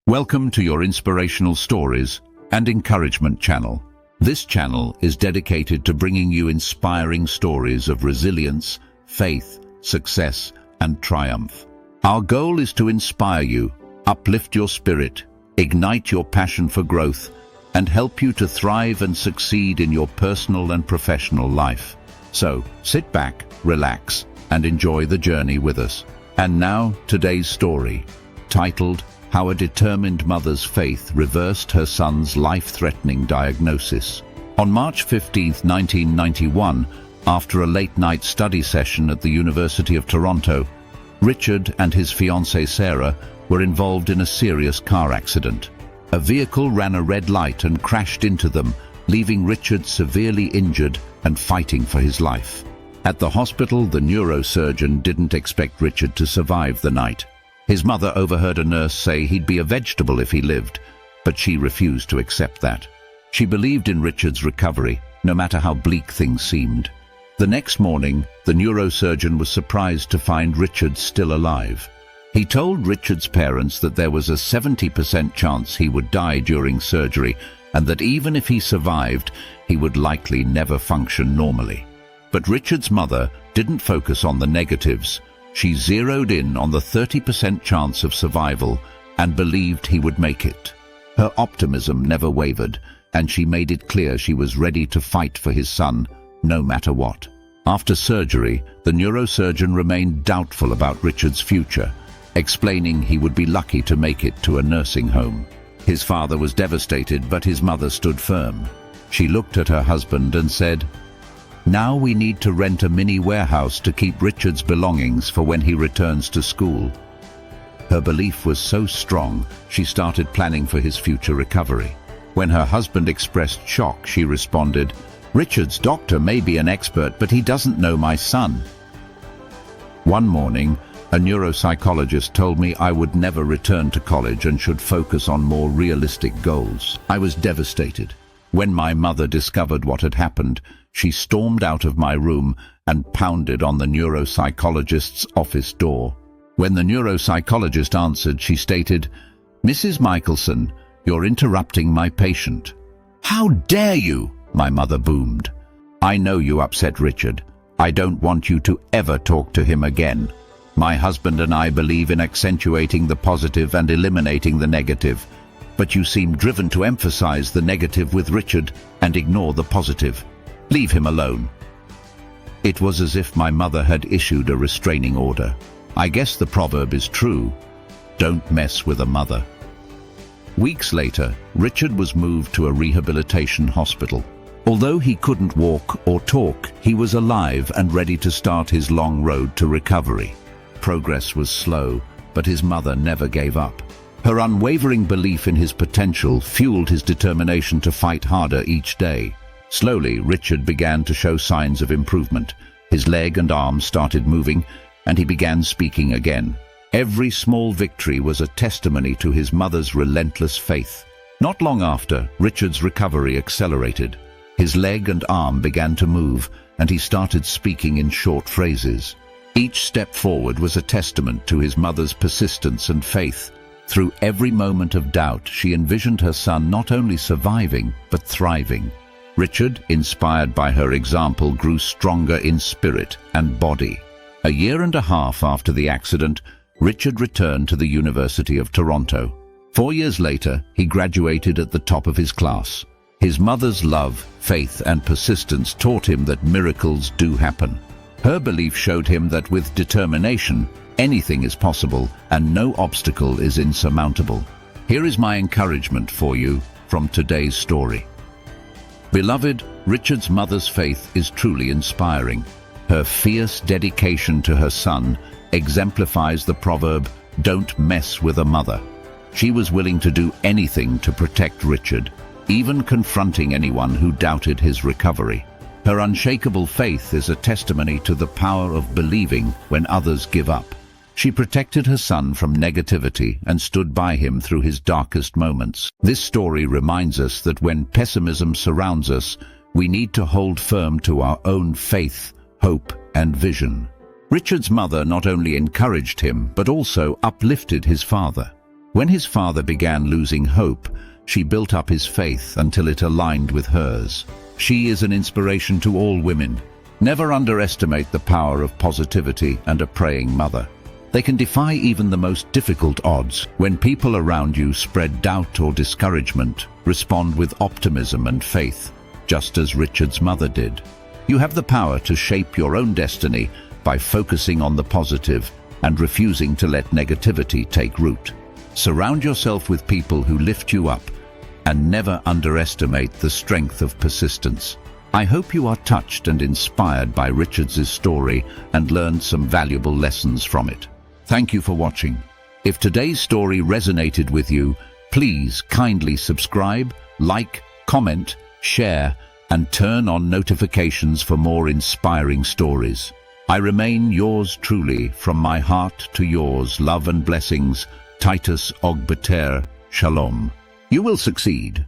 Welcome to your inspirational stories and encouragement channel. This channel is dedicated to bringing you inspiring stories of resilience, faith, success, and triumph. Our goal is to inspire you, uplift your spirit, ignite your passion for growth, and help you to thrive and succeed in your personal and professional life. So, sit back, relax, and enjoy the journey with us. And now, today's story, titled, How a Determined Mother's Faith Reversed Her Son's Life-Threatening Diagnosis. On March 15, 1991, after a late-night study session at the University of Toronto, Richard and his fiancée Sarah were involved in a serious car accident. A vehicle ran a red light and crashed into them, leaving Richard severely injured and fighting for his life. At the hospital, the neurosurgeon didn't expect Richard to survive the night. His mother overheard a nurse say he'd be a vegetable if he lived, but she refused to accept that. She believed in Richard's recovery, no matter how bleak things seemed. The next morning, the neurosurgeon was surprised to find Richard still alive. He told Richard's parents that there was a 70% chance he would die during surgery, and that even if he survived, he would likely never function normally. But Richard's mother didn't focus on the negatives. She zeroed in on the 30% chance of survival and believed he would make it. Her optimism never wavered, and she made it clear she was ready to fight for his son, no matter what. After surgery, the neurosurgeon remained doubtful about Richard's future, explaining he would be lucky to make it to a nursing home. His father was devastated, but his mother stood firm. She looked at her husband and said, "Now we need to rent a mini warehouse to keep Richard's belongings for when he returns to school." Her belief was so strong, she started planning for his future recovery. When her husband expressed shock, she responded, "Richard's doctor may be an expert, but he doesn't know my son." One morning, a neuropsychologist told me I would never return to college and should focus on more realistic goals. I was devastated. When my mother discovered what had happened, she stormed out of my room and pounded on the neuropsychologist's office door. When the neuropsychologist answered, she stated, "Mrs. Michelson, you're interrupting my patient." "How dare you?" my mother boomed. "I know you upset Richard. I don't want you to ever talk to him again. My husband and I believe in accentuating the positive and eliminating the negative, but you seem driven to emphasize the negative with Richard and ignore the positive. Leave him alone." It was as if my mother had issued a restraining order. I guess the proverb is true: don't mess with a mother. Weeks later, Richard was moved to a rehabilitation hospital. Although he couldn't walk or talk, he was alive and ready to start his long road to recovery. Progress was slow, but his mother never gave up. Her unwavering belief in his potential fueled his determination to fight harder each day. Slowly, Richard began to show signs of improvement. His leg and arm started moving, and he began speaking again. Every small victory was a testimony to his mother's relentless faith. Not long after, Richard's recovery accelerated. His leg and arm began to move, and he started speaking in short phrases. Each step forward was a testament to his mother's persistence and faith. Through every moment of doubt, she envisioned her son not only surviving, but thriving. Richard, inspired by her example, grew stronger in spirit and body. A year and a half after the accident, Richard returned to the University of Toronto. 4 years later, he graduated at the top of his class. His mother's love, faith, and persistence taught him that miracles do happen. Her belief showed him that with determination, anything is possible and no obstacle is insurmountable. Here is my encouragement for you from today's story. Beloved, Richard's mother's faith is truly inspiring. Her fierce dedication to her son exemplifies the proverb, "Don't mess with a mother." She was willing to do anything to protect Richard, even confronting anyone who doubted his recovery. Her unshakable faith is a testimony to the power of believing when others give up. She protected her son from negativity and stood by him through his darkest moments. This story reminds us that when pessimism surrounds us, we need to hold firm to our own faith, hope, and vision. Richard's mother not only encouraged him, but also uplifted his father. When his father began losing hope, she built up his faith until it aligned with hers. She is an inspiration to all women. Never underestimate the power of positivity and a praying mother. They can defy even the most difficult odds. When people around you spread doubt or discouragement, respond with optimism and faith, just as Richard's mother did. You have the power to shape your own destiny by focusing on the positive and refusing to let negativity take root. Surround yourself with people who lift you up and never underestimate the strength of persistence. I hope you are touched and inspired by Richard's story and learned some valuable lessons from it. Thank you for watching. If today's story resonated with you, please kindly subscribe, like, comment, share, and turn on notifications for more inspiring stories. I remain yours truly, from my heart to yours. Love and blessings. Titus Ogbeter. Shalom. You will succeed.